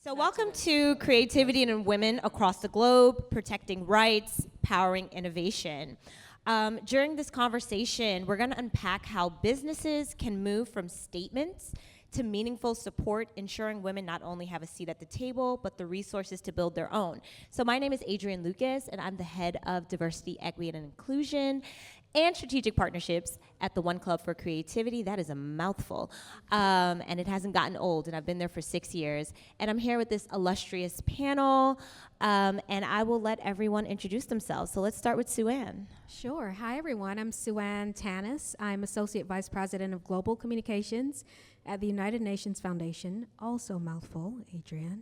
So welcome to Creativity in Women Across the Globe, Protecting Rights, Powering Innovation. During this conversation, we're gonna unpack how businesses can move from statements to meaningful support, ensuring women not only have a seat at the table, but the resources to build their own. So my name is Adrienne Lucas, and I'm the head of Diversity, Equity, and Inclusion and Strategic Partnerships at the One Club for Creativity. That is a mouthful, and it hasn't gotten old, and I've been there for 6 years. And I'm here with this illustrious panel, and I will let everyone introduce themselves. So let's start with Sue-Ann. Sure. Hi, everyone. I'm Sue-Ann Tanis. I'm Associate Vice President of Global Communications at the United Nations Foundation, also mouthful, Adrienne.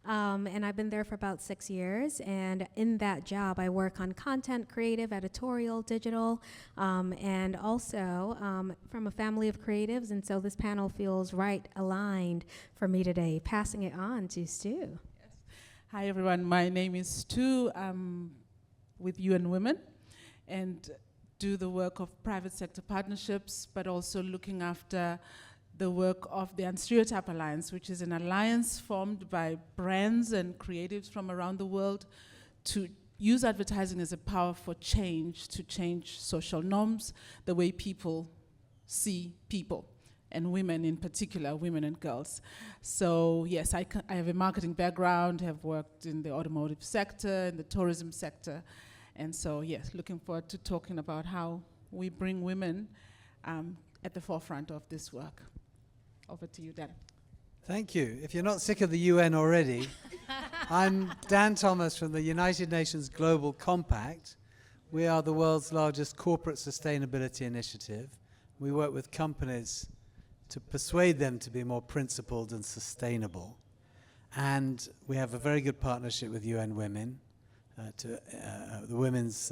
And I've been there for about 6 years, and in that job I work on content, creative, editorial, digital, and also from a family of creatives, and so this panel feels right aligned for me today. Passing it on to Stu. Yes. Hi everyone, my name is Stu. I'm with UN Women and do the work of private sector partnerships, but also looking after the work of the Unstereotype Alliance, which is an alliance formed by brands and creatives from around the world to use advertising as a power for change, to change social norms, the way people see people, and women in particular, women and girls. So yes, I have a marketing background, have worked in the automotive sector, in the tourism sector, and so yes, looking forward to talking about how we bring women at the forefront of this work. Over to you, Dan. Thank you. If you're not sick of the UN already, I'm Dan Thomas from the United Nations Global Compact. We are the world's largest corporate sustainability initiative. We work with companies to persuade them to be more principled and sustainable. And we have a very good partnership with UN Women, to the Women's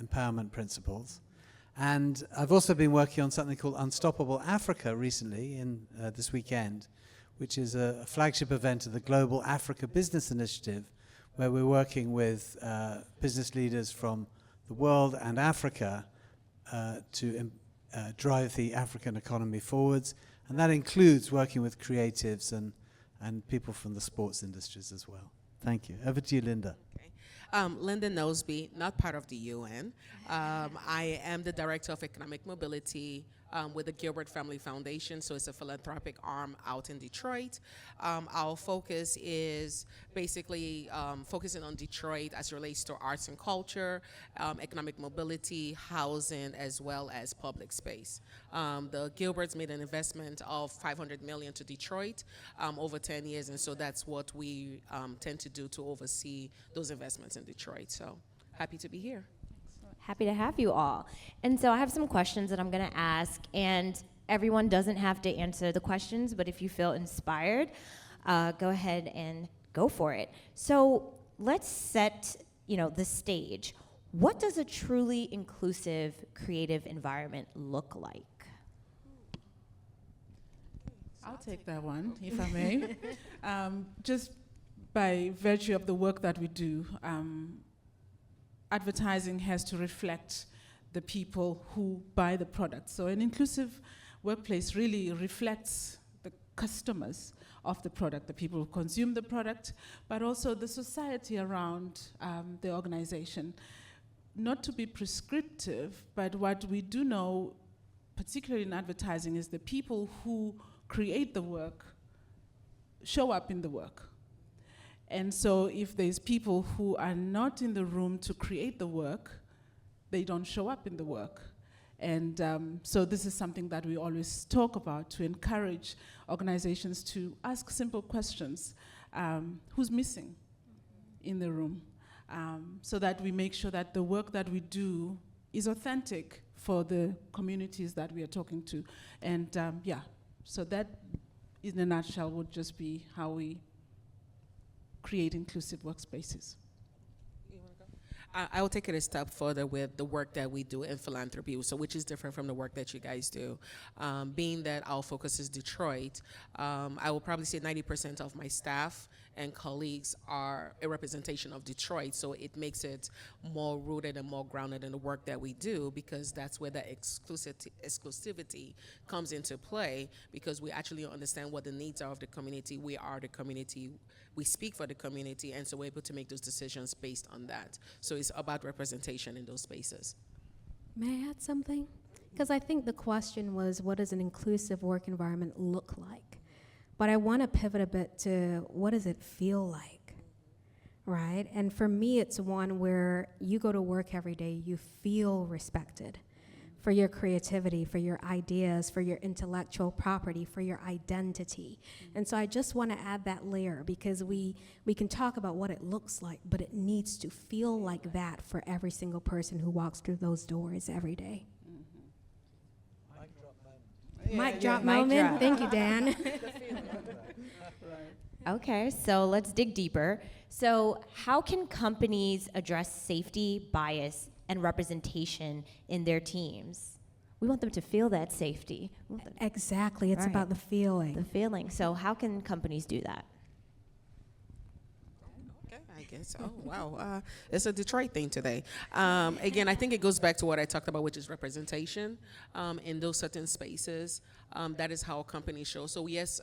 Empowerment Principles. And I've also been working on something called Unstoppable Africa recently, in this weekend, which is a flagship event of the Global Africa Business Initiative, where we're working with business leaders from the world and Africa to drive the African economy forwards. And that includes working with creatives and people from the sports industries as well. Thank you. Over to you, Linda. Okay. Linda Nosby, not part of the UN. I am the Director of Economic Mobility with the Gilbert Family Foundation, so it's a philanthropic arm out in Detroit. Our focus is basically focusing on Detroit as it relates to arts and culture, economic mobility, housing, as well as public space. The Gilberts made an investment of $500 million to Detroit over 10 years, and so that's what we tend to do to oversee those investments in Detroit. So happy to be here. Happy to have you all. And so I have some questions that I'm gonna ask, and everyone doesn't have to answer the questions, but if you feel inspired, go ahead and go for it. So let's set, the stage. What does a truly inclusive creative environment look like? I'll take that one, if I may. Just by virtue of the work that we do, advertising has to reflect the people who buy the product. So an inclusive workplace really reflects the customers of the product, the people who consume the product, but also the society around the organization. Not to be prescriptive, but what we do know, particularly in advertising, is the people who create the work show up in the work. And so if there's people who are not in the room to create the work, they don't show up in the work. And so this is something that we always talk about, to encourage organizations to ask simple questions. Who's missing in the room? So that we make sure that the work that we do is authentic for the communities that we are talking to. And so that in a nutshell would just be how we create inclusive workspaces. I will take it a step further with the work that we do in philanthropy, so which is different from the work that you guys do. Being that our focus is Detroit, I will probably say 90% of my staff and colleagues are a representation of Detroit, so it makes it more rooted and more grounded in the work that we do, because that's where that exclusivity comes into play, because we actually understand what the needs are of the community. We are the community. We speak for the community, and so we're able to make those decisions based on that. So it's about representation in those spaces. May I add something? Because I think the question was, what does an inclusive work environment look like? But I want to pivot a bit to, what does it feel like, right? And for me, it's one where you go to work every day, you feel respected for your creativity, for your ideas, for your intellectual property, for your identity. And so I just want to add that layer, because we can talk about what it looks like, but it needs to feel like that for every single person who walks through those doors every day. Mic drop Mic moment. drop. Thank you, Dan. Okay, so let's dig deeper. So, how can companies address safety, bias, and representation in their teams? We want them to feel that safety. We want them Exactly. It's Right. about the feeling. the feeling. So, how can companies do that? Okay, I guess. Oh, wow. It's a Detroit thing today. Again, I think it goes back to what I talked about, which is representation in those certain spaces. That is how companies show. So, yes,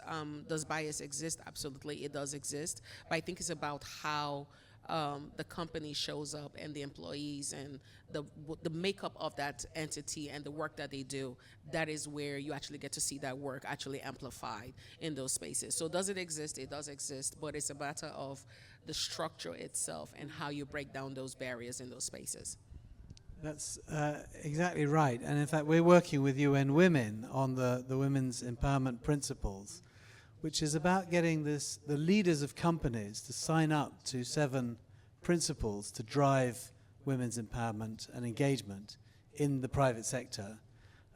does bias exist? Absolutely, it does exist. But I think it's about how the company shows up, and the employees, and the makeup of that entity and the work that they do. That is where you actually get to see that work actually amplified in those spaces. So does it exist? It does exist, but it's a matter of the structure itself and how you break down those barriers in those spaces. That's exactly right. And in fact, we're working with UN Women on the Women's Empowerment Principles, which is about getting the leaders of companies to sign up to 7 principles to drive women's empowerment and engagement in the private sector.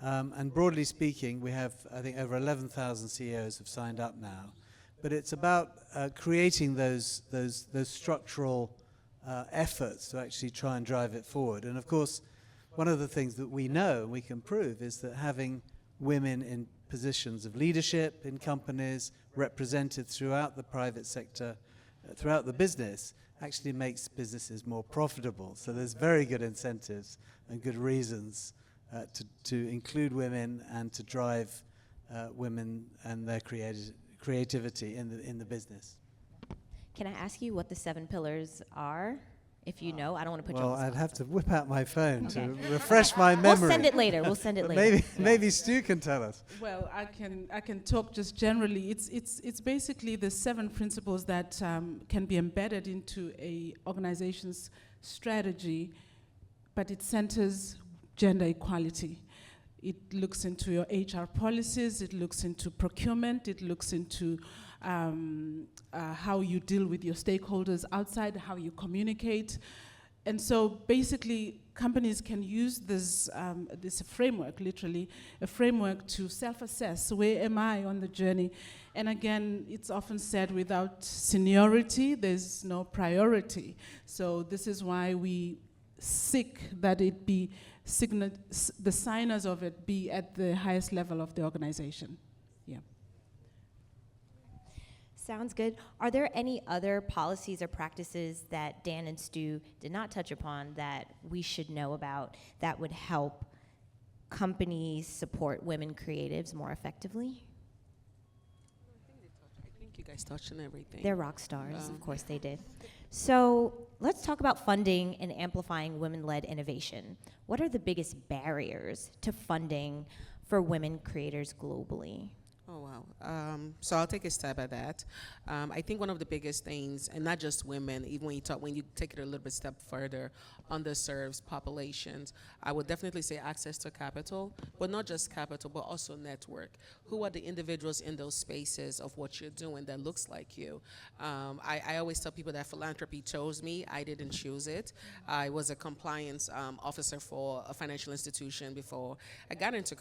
And broadly speaking, we have, I think, over 11,000 CEOs have signed up now. But it's about creating those structural efforts to actually try and drive it forward. And of course, one of the things that we know and we can prove is that having women in positions of leadership in companies, represented throughout the private sector, throughout the business, actually makes businesses more profitable. So there's very good incentives and good reasons to include women and to drive women and their creativity in the business. Can I ask you what the 7 pillars are? If you know, I don't want to put you Well, on the I'd spot. have to whip out my phone Okay. to refresh my memory. We'll send it later. We'll send it But later. maybe Stu can tell us. Well, I can talk just generally. It's basically the 7 principles that can be embedded into a organization's strategy, but it centers gender equality. It looks into your HR policies. It looks into procurement. It looks into how you deal with your stakeholders outside, how you communicate. And so basically, companies can use this framework, literally, a framework to self-assess. Where am I on the journey? And again, it's often said, without seniority, there's no priority. So this is why we seek that it be the signers of it be at the highest level of the organization. Yeah. Sounds good. Are there any other policies or practices that Dan and Stu did not touch upon that we should know about that would help companies support women creatives more effectively? I think you guys touched on everything. They're rock stars, of course they did. So let's talk about funding and amplifying women-led innovation. What are the biggest barriers to funding for women creators globally? Oh, wow. So I'll take a stab at that. I think one of the biggest things, and not just women, even when you take it a little bit step further, underserved populations, I would definitely say access to capital, but not just capital, but also network. Who are the individuals in those spaces of what you're doing that looks like you? I always tell people that philanthropy chose me. I didn't choose it. I was a compliance officer for a financial institution before I got into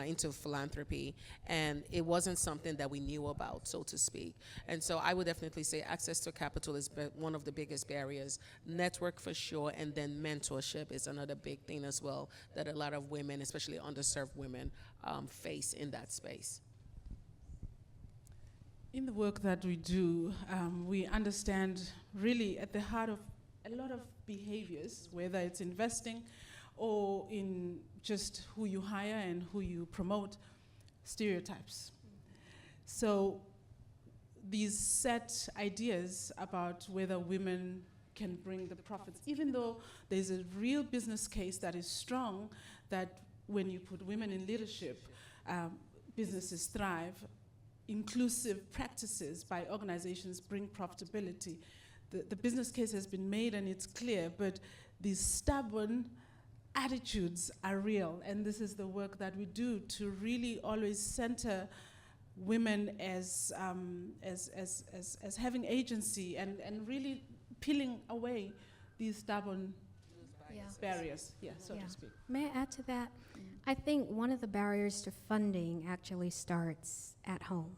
into philanthropy, and it wasn't something that we knew about, so to speak. And so I would definitely say access to capital is one of the biggest barriers. Network for sure, and then mentorship is another big thing as well that a lot of women, especially underserved women, face in that space. In the work that we do, we understand really at the heart of a lot of behaviors, whether it's investing or in just who you hire and who you promote, stereotypes. So these set ideas about whether women can bring the profits, even though there's a real business case that is strong, that when you put women in leadership, businesses thrive. Inclusive practices by organizations bring profitability. The business case has been made and it's clear, but these stubborn attitudes are real, and this is the work that we do to really always center women as having agency and really peeling away these stubborn barriers, so Yeah. to speak. May I add to that? I think one of the barriers to funding actually starts at home.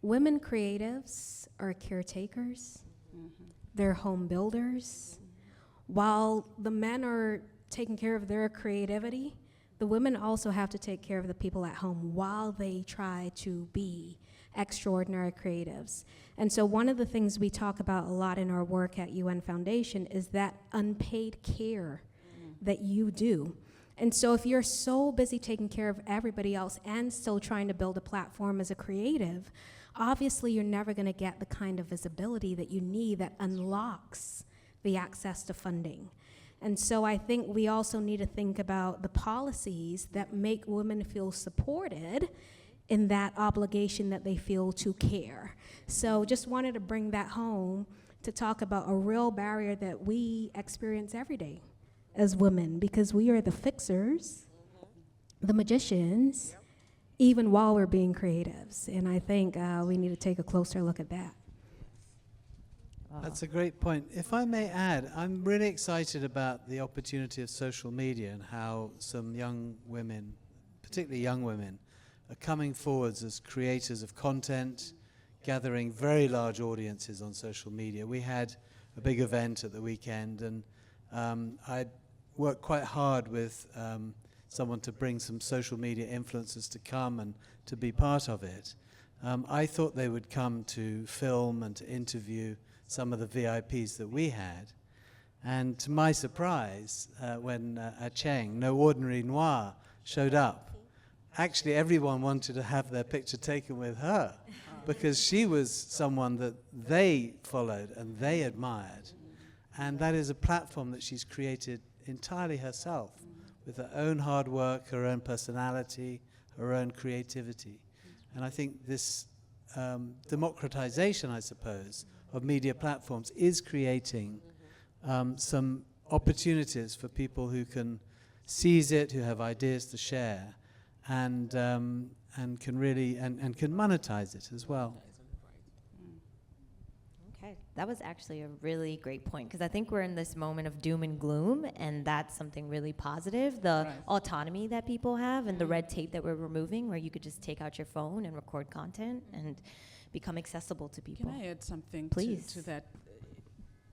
Women creatives are caretakers, they're home builders. While the men are taking care of their creativity, the women also have to take care of the people at home while they try to be extraordinary creatives. And so one of the things we talk about a lot in our work at UN Foundation is that unpaid care that you do. And so if you're so busy taking care of everybody else and still trying to build a platform as a creative, obviously you're never going to get the kind of visibility that you need that unlocks the access to funding. And so I think we also need to think about the policies that make women feel supported in that obligation that they feel to care. So just wanted to bring that home to talk about a real barrier that we experience every day as women, because we are the fixers, the magicians, even while we're being creatives. And I think we need to take a closer look at that. That's a great point. If I may add, I'm really excited about the opportunity of social media and how some young women, particularly young women, are coming forwards as creators of content, gathering very large audiences on social media. We had a big event at the weekend, and I worked quite hard with someone to bring some social media influencers to come and to be part of it. I thought they would come to film and to interview some of the VIPs that we had. And to my surprise, when Acheng, No Ordinary Noir, showed up, actually everyone wanted to have their picture taken with her because she was someone that they followed and they admired. And that is a platform that she's created entirely herself with her own hard work, her own personality, her own creativity. And I think this democratization, I suppose, of media platforms is creating some opportunities for people who can seize it, who have ideas to share, and can really and can monetize it as well. Okay, that was actually a really great point, because I think we're in this moment of doom and gloom, and that's something really positive. The autonomy that people have and the red tape that we're removing, where you could just take out your phone and record content and become accessible to people. Can I add something Please. to that?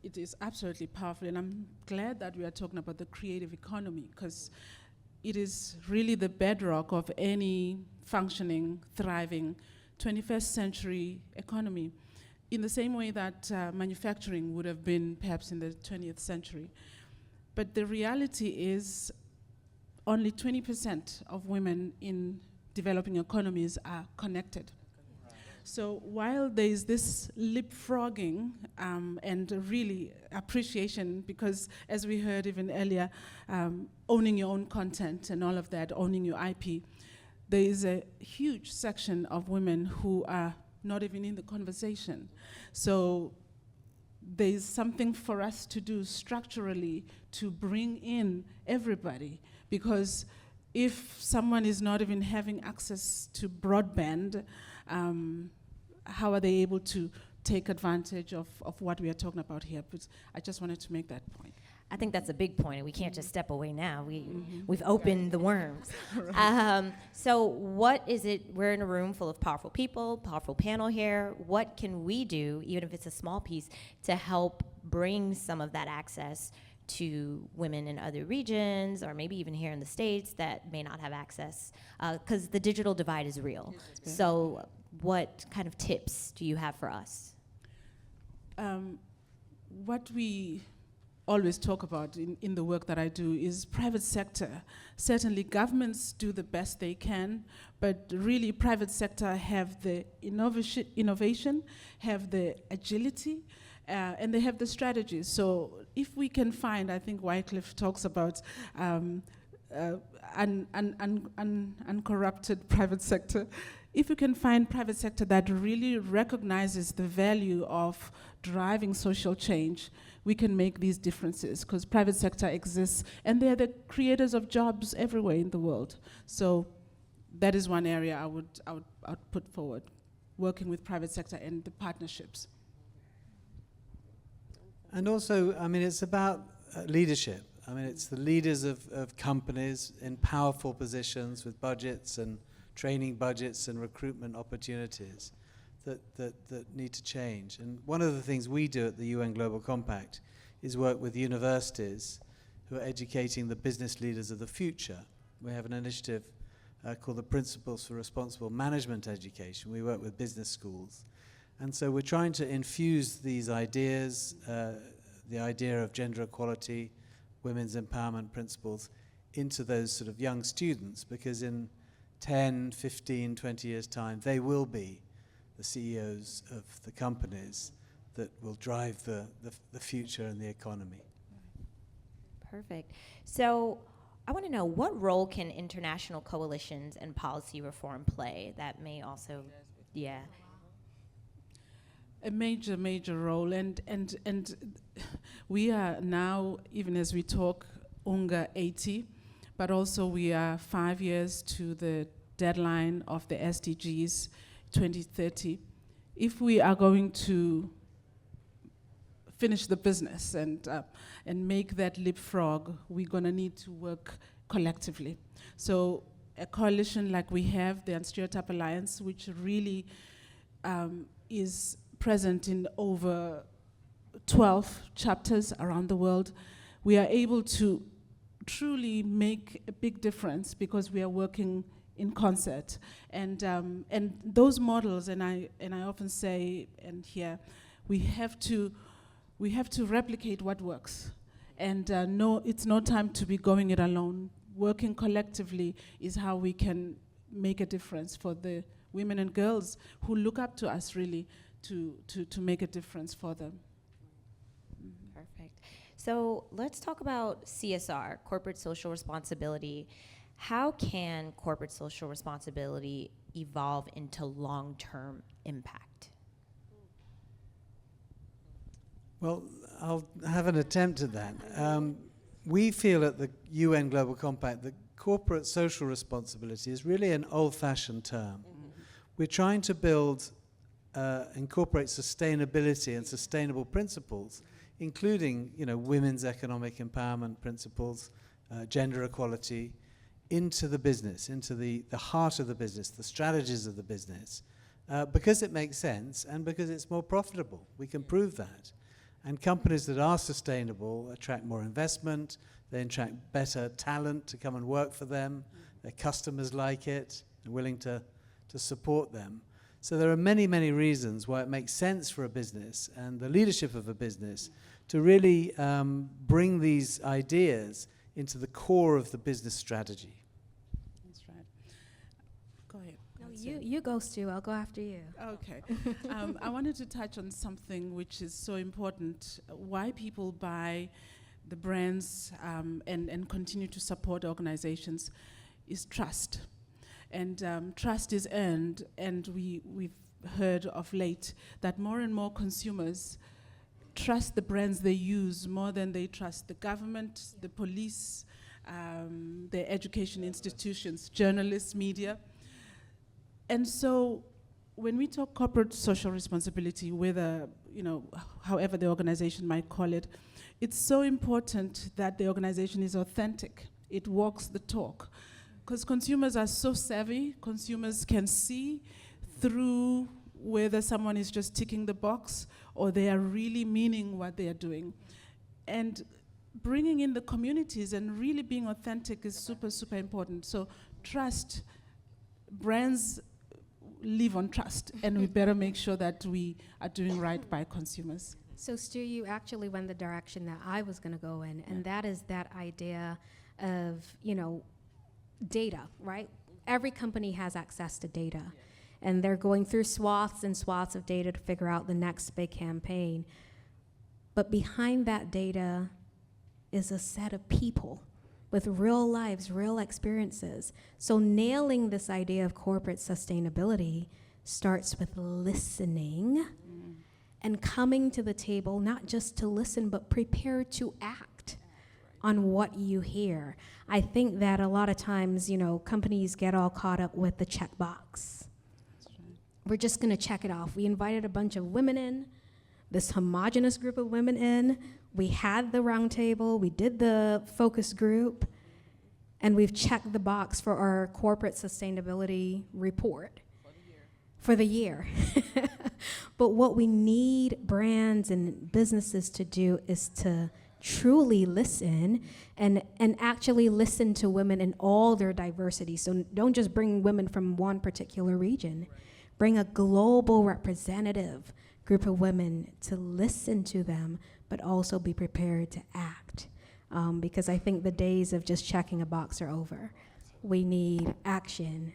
It is absolutely powerful, and I'm glad that we are talking about the creative economy, because it is really the bedrock of any functioning, thriving 21st century economy, in the same way that manufacturing would have been perhaps in the 20th century. But the reality is only 20% of women in developing economies are connected. So while there is this leapfrogging and really appreciation, because as we heard even earlier, owning your own content and all of that, owning your IP, there is a huge section of women who are not even in the conversation. So there is something for us to do structurally to bring in everybody, because if someone is not even having access to broadband, how are they able to take advantage of what we are talking about here? But I just wanted to make that point. I think that's a big point, and we can't just step away now. We've opened the worms. So what is it? We're in a room full of powerful people, powerful panel here. What can we do, even if it's a small piece, to help bring some of that access to women in other regions, or maybe even here in the States, that may not have access? Because the digital divide is real. So what kind of tips do you have for us? What we always talk about in the work that I do is private sector. Certainly governments do the best they can, but really private sector have the innovation, have the agility, and they have the strategies. So if we can find, I think Wycliffe talks about uncorrupted private sector. If you can find private sector that really recognizes the value of driving social change, we can make these differences, because private sector exists and they're the creators of jobs everywhere in the world. So that is one area I would put forward, working with private sector and the partnerships. And also, I mean, it's about leadership. I mean, it's the leaders of companies in powerful positions with budgets and training budgets and recruitment opportunities that need to change. And one of the things we do at the UN Global Compact is work with universities who are educating the business leaders of the future. We have an initiative called the Principles for Responsible Management Education. We work with business schools. And so we're trying to infuse these ideas, the idea of gender equality, women's empowerment principles, into those sort of young students, because in 10, 15, 20 years' time, they will be the CEOs of the companies that will drive the future and the economy. Perfect. So I want to know, what role can international coalitions and policy reform play that may also, yeah. A major role, and we are now, even as we talk, UNGA 80, but also we are 5 years to the deadline of the SDGs 2030. If we are going to finish the business and make that leapfrog, we're going to need to work collectively. So a coalition like we have, the Unstereotype Alliance, which really is present in over 12 chapters around the world, we are able to truly make a big difference because we are working in concert. And those models, and I often say, and here, we have to replicate what works. And it's no time to be going it alone. Working collectively is how we can make a difference for the women and girls who look up to us, really, to make a difference for them. Perfect. So let's talk about CSR, corporate social responsibility. How can corporate social responsibility evolve into long-term impact? Well, I'll have an attempt at that. We feel at the UN Global Compact that corporate social responsibility is really an old-fashioned term. We're trying to incorporate sustainability and sustainable principles, including, women's economic empowerment principles, gender equality, into the business, into the heart of the business, the strategies of the business, because it makes sense and because it's more profitable. We can prove that. And companies that are sustainable attract more investment, they attract better talent to come and work for them, their customers like it, and willing to support them. So there are many, many reasons why it makes sense for a business and the leadership of a business to really bring these ideas into the core of the business strategy. That's right. Go ahead. No, you go, Stu. I'll go after you. Okay. I wanted to touch on something which is so important. Why people buy the brands and continue to support organizations is trust. And trust is earned, and we've heard of late that more and more consumers trust the brands they use more than they trust the government, the police, the education institutions, journalists, media. And so when we talk corporate social responsibility, whether, however the organization might call it, it's so important that the organization is authentic. It walks the talk. Because consumers are so savvy, consumers can see through whether someone is just ticking the box or they are really meaning what they are doing. And bringing in the communities and really being authentic is super, super important. So trust, brands live on trust, and we better make sure that we are doing right by consumers. So, Stu, you actually went the direction that I was going to go in, and that is that idea of, data, right? Every company has access to data, and they're going through swaths and swaths of data to figure out the next big campaign. But behind that data is a set of people with real lives, real experiences. So nailing this idea of corporate sustainability starts with listening and coming to the table, not just to listen, but prepare to act on what you hear. I think that a lot of times, companies get all caught up with the checkbox. We're just gonna check it off. We invited a bunch of women in, this homogenous group of women in. We had the round table, we did the focus group, and we've checked the box for our corporate sustainability report for the year. But what we need brands and businesses to do is to truly listen and actually listen to women in all their diversity. So don't just bring women from one particular region. Bring a global representative group of women to listen to them, but also be prepared to act. Because I think the days of just checking a box are over. We need action.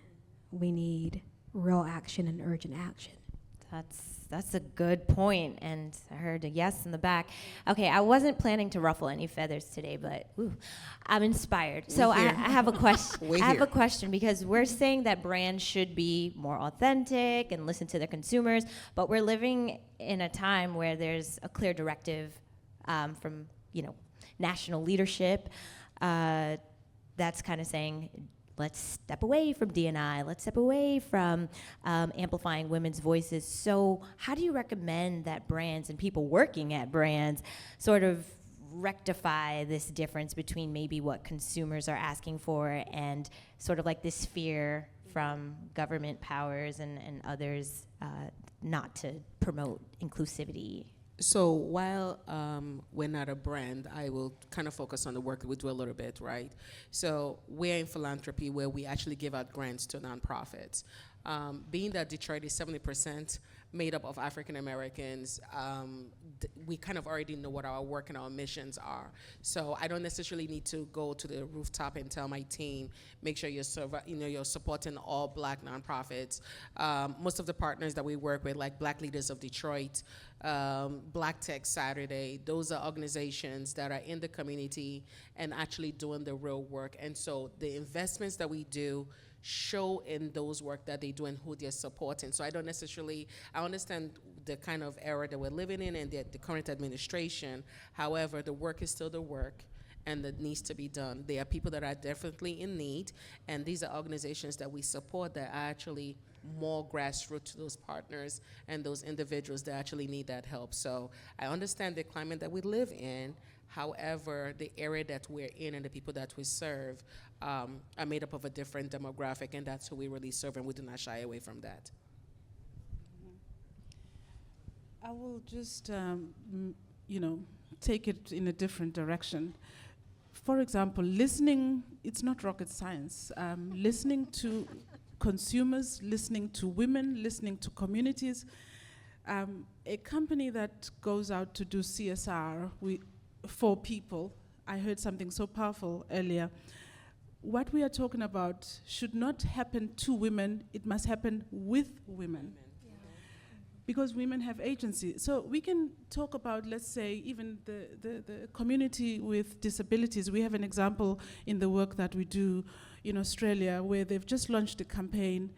We need real action and urgent action. That's a good point, and I heard a yes in the back. Okay, I wasn't planning to ruffle any feathers today, but I'm inspired. So I have a question. I have a question, because we're saying that brands should be more authentic and listen to their consumers, but we're living in a time where there's a clear directive from national leadership that's kind of saying, let's step away from D&I. Let's step away from amplifying women's voices. So how do you recommend that brands and people working at brands sort of rectify this difference between maybe what consumers are asking for and sort of like this fear from government powers and others not to promote inclusivity? So while we're not a brand, I will kind of focus on the work that we do a little bit, right? So we're in philanthropy where we actually give out grants to nonprofits. Being that Detroit is 70% made up of African Americans, we kind of already know what our work and our missions are. So I don't necessarily need to go to the rooftop and tell my team, make sure you're supporting all Black nonprofits. Most of the partners that we work with, like Black Leaders of Detroit, Black Tech Saturday, those are organizations that are in the community and actually doing the real work. And so the investments that we do show in those work that they do and who they're supporting. So I understand the kind of era that we're living in and the current administration. However, the work is still the work, and that needs to be done. There are people that are definitely in need, and these are organizations that we support that are actually more grassroots to those partners and those individuals that actually need that help. So I understand the climate that we live in. However, the area that we're in and the people that we serve are made up of a different demographic, and that's who we really serve, and we do not shy away from that. I will just, take it in a different direction. For example, listening, it's not rocket science. Listening to consumers, listening to women, listening to communities. A company that goes out to do CSR for people, I heard something so powerful earlier. What we are talking about should not happen to women, it must happen with women. Because women have agency. So we can talk about, let's say, even the community with disabilities. We have an example in the work that we do in Australia where they've just launched a campaign,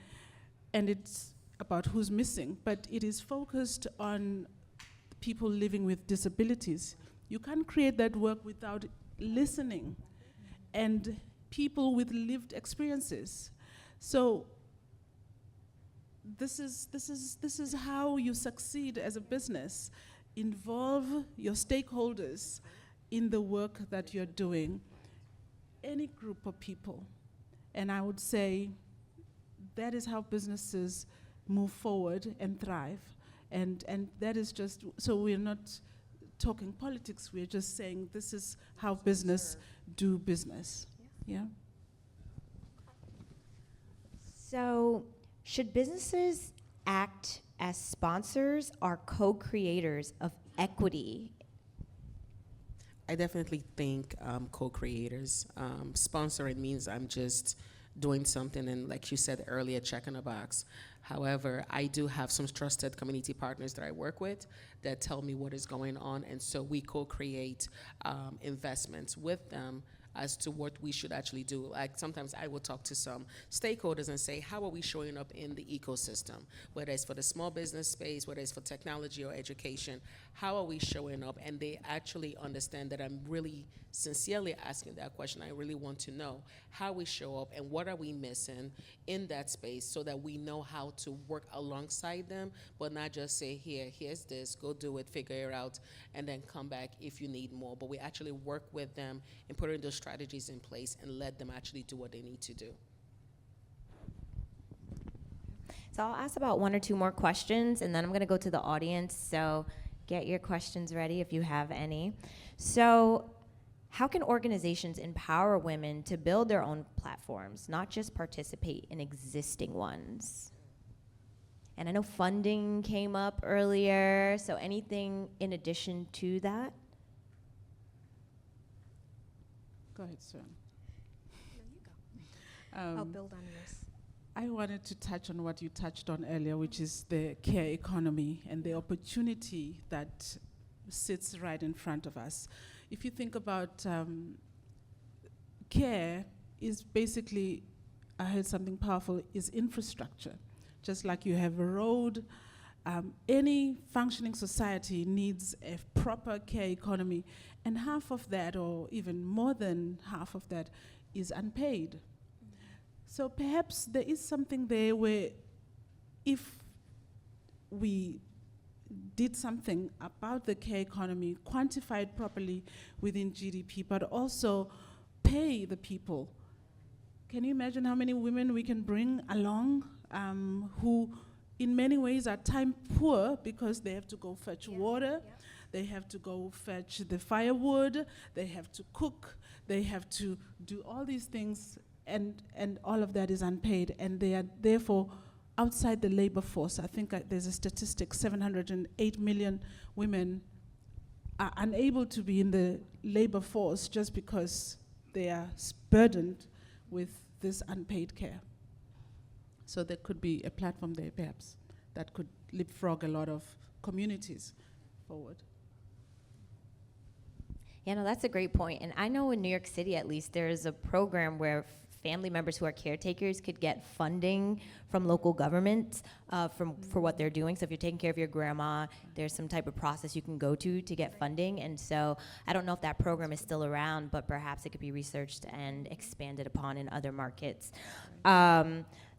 and it's about who's missing, but it is focused on people living with disabilities. You can't create that work without listening and people with lived experiences. So this is how you succeed as a business. Involve your stakeholders in the work that you're doing. Any group of people. And I would say that is how businesses move forward and thrive. And that is just, so we're not talking politics, we're just saying this is how business do business. Yeah. So Should businesses act as sponsors or co-creators of equity? I definitely think co-creators. Sponsoring means I'm just doing something and, like you said earlier, checking a box. However, I do have some trusted community partners that I work with that tell me what is going on, and so we co-create investments with them as to what we should actually do. Like sometimes I will talk to some stakeholders and say, how are we showing up in the ecosystem? Whether it's for the small business space, whether it's for technology or education, how are we showing up? And they actually understand that I'm really sincerely asking that question. I really want to know how we show up and what are we missing in that space so that we know how to work alongside them, but not just say, here's this, go do it, figure it out, and then come back if you need more. But we actually work with them and put those strategies in place and let them actually do what they need to do. So I'll ask about one or two more questions, and then I'm going to go to the audience. So get your questions ready if you have any. So how can organizations empower women to build their own platforms, not just participate in existing ones? And I know funding came up earlier, so anything in addition to that? Go ahead, sir. I'll build on yours. I wanted to touch on what you touched on earlier, which is the care economy and the opportunity that sits right in front of us. If you think about care is basically, I heard something powerful, is infrastructure. Just like you have a road, any functioning society needs a proper care economy, and half of that, or even more than half of that, is unpaid. So perhaps there is something there where if we did something about the care economy, quantify it properly within GDP, but also pay the people. Can you imagine how many women we can bring along who in many ways are time poor because they have to go fetch water, they have to go fetch the firewood, they have to cook, they have to do all these things, and all of that is unpaid, and they are therefore outside the labor force. I think there's a statistic, 708 million women are unable to be in the labor force just because they are burdened with this unpaid care. So there could be a platform there, perhaps, that could leapfrog a lot of communities forward. Yeah, no, that's a great point. And I know in New York City, at least, there's a program where family members who are caretakers could get funding from local governments for what they're doing. So if you're taking care of your grandma, there's some type of process you can go to get funding. And so I don't know if that program is still around, but perhaps it could be researched and expanded upon in other markets.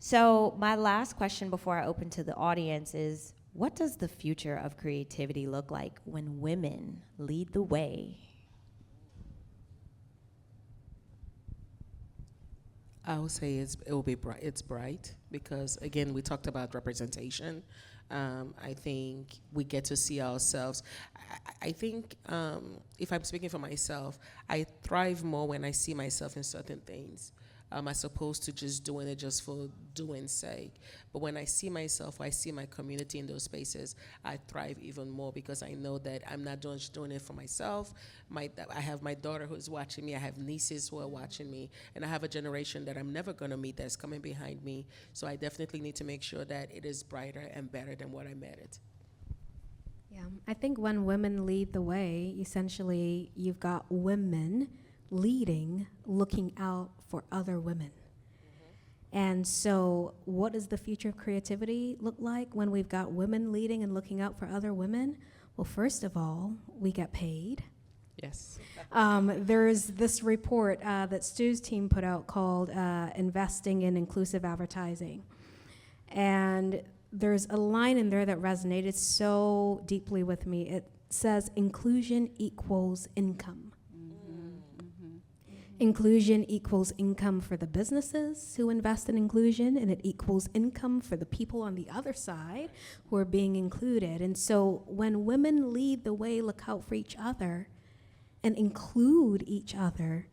So my last question before I open to the audience is, what does the future of creativity look like when women lead the way? I would say it will be bright. It's bright because, again, we talked about representation. I think we get to see ourselves. I think if I'm speaking for myself, I thrive more when I see myself in certain things. As opposed to just doing it just for doing's sake. But when I see myself, or I see my community in those spaces, I thrive even more because I know that I'm not just doing it for myself. I have my daughter who's watching me. I have nieces who are watching me. And I have a generation that I'm never going to meet that's coming behind me. So I definitely need to make sure that it is brighter and better than what I met it. Yeah, I think when women lead the way, essentially you've got women leading, looking out for other women. And so what does the future of creativity look like when we've got women leading and looking out for other women? Well, first of all, we get paid. Yes. There's this report that Stu's team put out called Investing in Inclusive Advertising. And there's a line in there that resonated so deeply with me. It says, inclusion equals income. Inclusion equals income for the businesses who invest in inclusion, and it equals income for the people on the other side who are being included. And so when women lead the way, look out for each other, and include each other,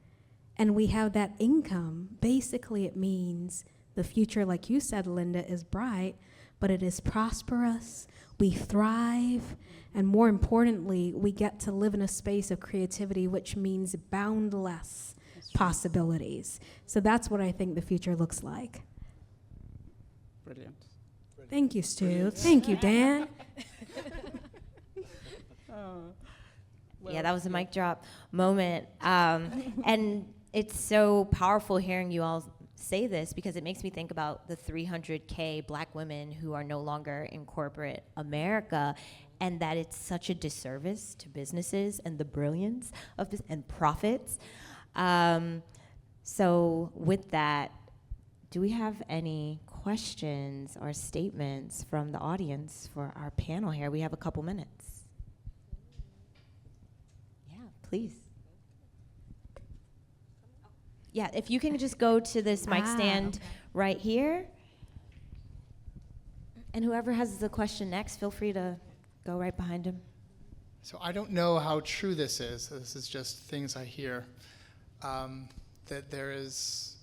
and we have that income, basically it means The future, like you said, Linda, is bright, but it is prosperous. We thrive. And more importantly, we get to live in a space of creativity, which means boundless possibilities. So that's what I think the future looks like. Brilliant. Thank you, Stu. Thank you, Dan. Yeah, that was a mic drop moment. And it's so powerful hearing you all say this because it makes me think about the 300K Black women who are no longer in corporate America, and that it's such a disservice to businesses and the brilliance of this and profits. So with that, do we have any questions or statements from the audience for our panel here? We have a couple minutes. Yeah, please. Yeah, if you can just go to this mic stand right here. And whoever has the question next, feel free to go right behind him. So I don't know how true this is. This is just things I hear. That there is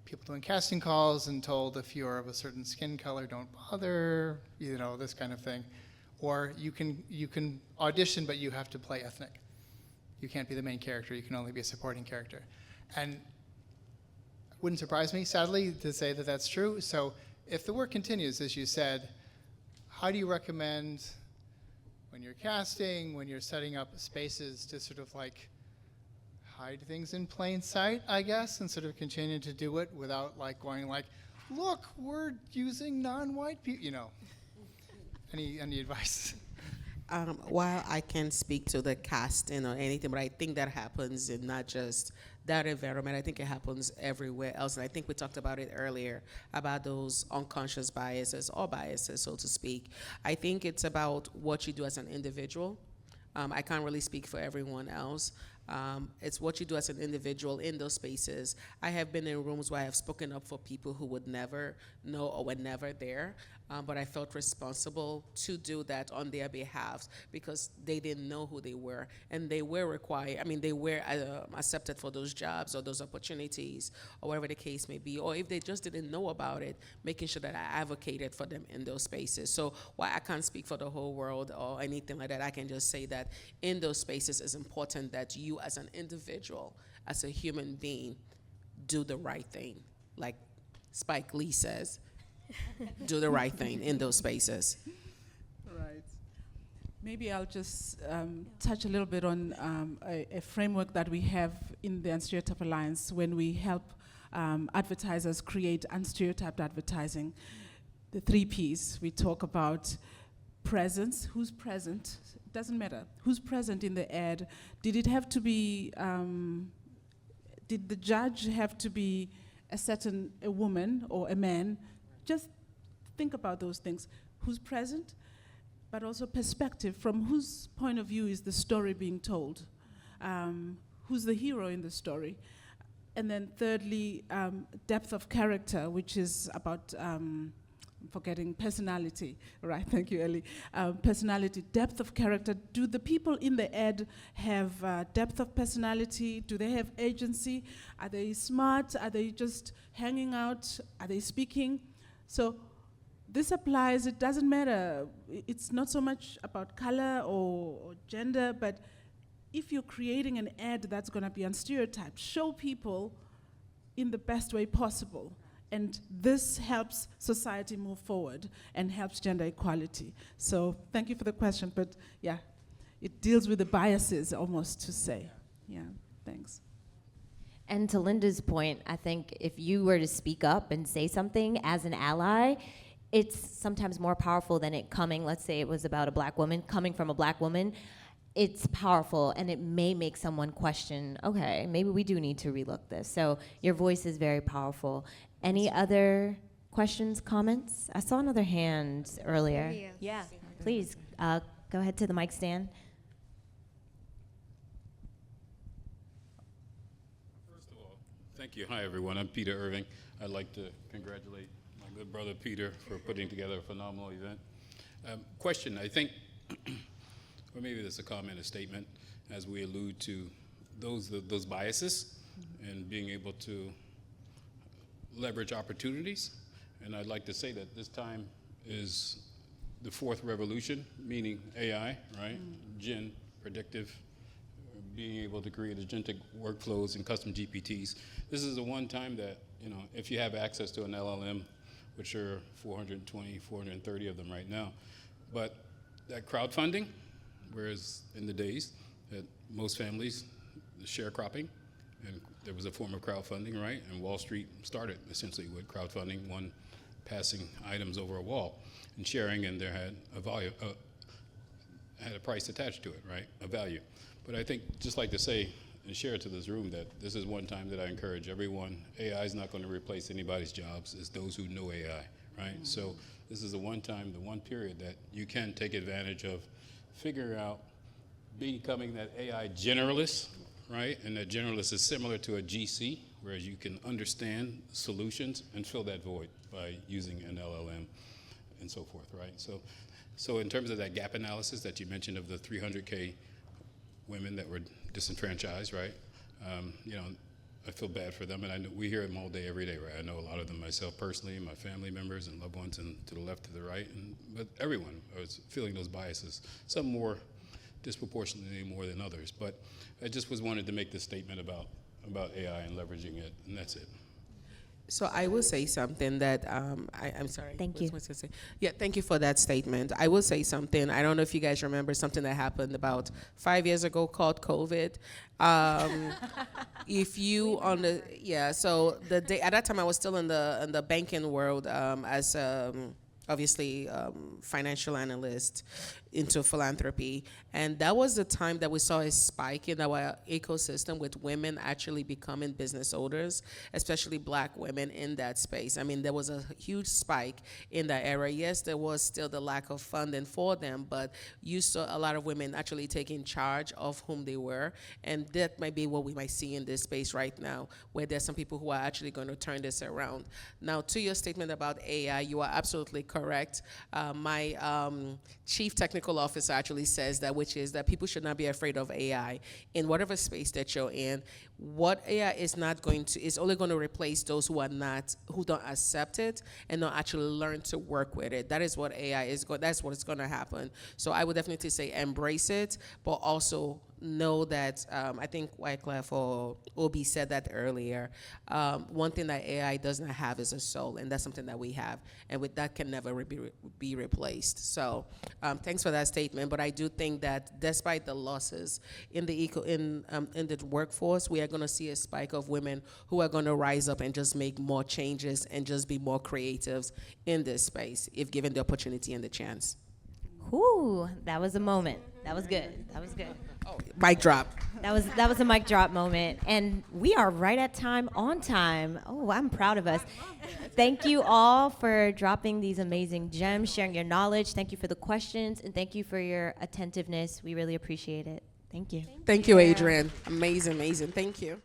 people doing casting calls and told if you're of a certain skin color, don't bother, you know, this kind of thing. Or you can audition, but you have to play ethnic. You can't be the main character. You can only be a supporting character. And it wouldn't surprise me, sadly, to say that that's true. So if the work continues, as you said, how do you recommend when you're casting, when you're setting up spaces to sort of like hide things in plain sight, I guess, and sort of continue to do it without like going like, look, we're using non-white people, you know. Any advice? While I can't speak to the casting or anything, but I think that happens in not just that environment. I think it happens everywhere else. And I think we talked about it earlier, about those unconscious biases or biases, so to speak. I think it's about what you do as an individual. I can't really speak for everyone else. It's what you do as an individual in those spaces. I have been in rooms where I have spoken up for people who would never know or were never there, but I felt responsible to do that on their behalf because they didn't know who they were, and they were required, they were accepted for those jobs or those opportunities or whatever the case may be, or if they just didn't know about it, making sure that I advocated for them in those spaces. So while I can't speak for the whole world or anything like that, I can just say that in those spaces it's important that you as an individual, as a human being, do the right thing. Like Spike Lee says, do the right thing in those spaces. Right. Maybe I'll just touch a little bit on a framework that we have in the Unstereotyped Alliance when we help advertisers create unstereotyped advertising. The 3 Ps, we talk about presence, who's present, doesn't matter, who's present in the ad. Did it have to be, did the judge have to be a woman or a man? Just think about those things. Who's present, but also perspective. From whose point of view is the story being told? Who's the hero in the story? And then thirdly, depth of character, which is about forgetting personality, right? Thank you, Ellie. Personality, depth of character. Do the people in the ad have depth of personality? Do they have agency? Are they smart? Are they just hanging out? Are they speaking? So this applies, it doesn't matter. It's not so much about color or gender, but if you're creating an ad that's gonna be unstereotyped, show people in the best way possible. And this helps society move forward and helps gender equality. So thank you for the question, but yeah, it deals with the biases almost to say. Yeah, thanks. And to Linda's point, I think if you were to speak up and say something as an ally, it's sometimes more powerful than it coming, let's say it was about a Black woman, coming from a Black woman. It's powerful, and it may make someone question, okay, maybe we do need to relook this. So your voice is very powerful. Any other questions, comments? I saw another hand earlier. Yeah, please, go ahead to the mic stand. First of all, thank you. Hi, everyone. I'm Peter Irving. I'd like to congratulate my good brother Peter for putting together a phenomenal event. Question, I think, or maybe this is a comment, a statement, as we allude to those biases and being able to leverage opportunities. And I'd like to say that this time is the fourth revolution, meaning AI, right? Gen, predictive, being able to create agentic workflows and custom GPTs. This is the one time that, you know, if you have access to an LLM, which are 420, 430 of them right now, but that crowdfunding, whereas in the days that most families, the sharecropping, and there was a form of crowdfunding, right? And Wall Street started essentially with crowdfunding, one passing items over a wall and sharing, and there had a value, had a price attached to it, right? A value. But I think just like to say and share to this room that this is one time that I encourage everyone. AI is not going to replace anybody's jobs. It's those who know AI, right? So this is the one time, the one period that you can take advantage of figuring out becoming that AI generalist, right? And that generalist is similar to a GC, whereas you can understand solutions and fill that void by using an LLM and so forth, right? So in terms of that gap analysis that you mentioned of the 300K women that were disenfranchised, right? You know, I feel bad for them, and I know we hear them all day, every day, right? I know a lot of them myself personally, my family members and loved ones, and to the left, to the right, but everyone is feeling those biases. Some more disproportionately more than others, but I just wanted to make this statement about AI and leveraging it, and that's it. So I will say something that I'm sorry. Thank you. What's I say? Yeah, thank you for that statement. I will say something. I don't know if you guys remember something that happened about 5 years ago called COVID. If you on the so the day at that time I was still in the banking world as obviously financial analyst into philanthropy, and that was the time that we saw a spike in our ecosystem with women actually becoming business owners, especially Black women in that space. I mean, there was a huge spike in that era. Yes, there was still the lack of funding for them, but you saw a lot of women actually taking charge of whom they were, and that might be what we might see in this space right now, where there's some people who are actually going to turn this around. Now, to your statement about AI, you are absolutely correct. My chief technical officer actually says that, which is that people should not be afraid of AI in whatever space that you're in. What AI is not going to, is only going to replace those who don't accept it and don't actually learn to work with it. That is what AI is going, that's what is going to happen. So I would definitely say embrace it, but also know that, I think Wyclef or Obi said that earlier, one thing that AI does not have is a soul, and that's something that we have, and with that can never be replaced. So thanks for that statement, but I do think that despite the losses in the workforce, we are going to see a spike of women who are going to rise up and just make more changes and just be more creatives in this space if given the opportunity and the chance. Ooh, that was a moment. That was good. That was good. Oh, mic drop. That was a mic drop moment, and we are right at time, on time. Oh, I'm proud of us. Thank you all for dropping these amazing gems, sharing your knowledge. Thank you for the questions, and thank you for your attentiveness. We really appreciate it. Thank you. Thank you, Adrian. Amazing, amazing. Thank you.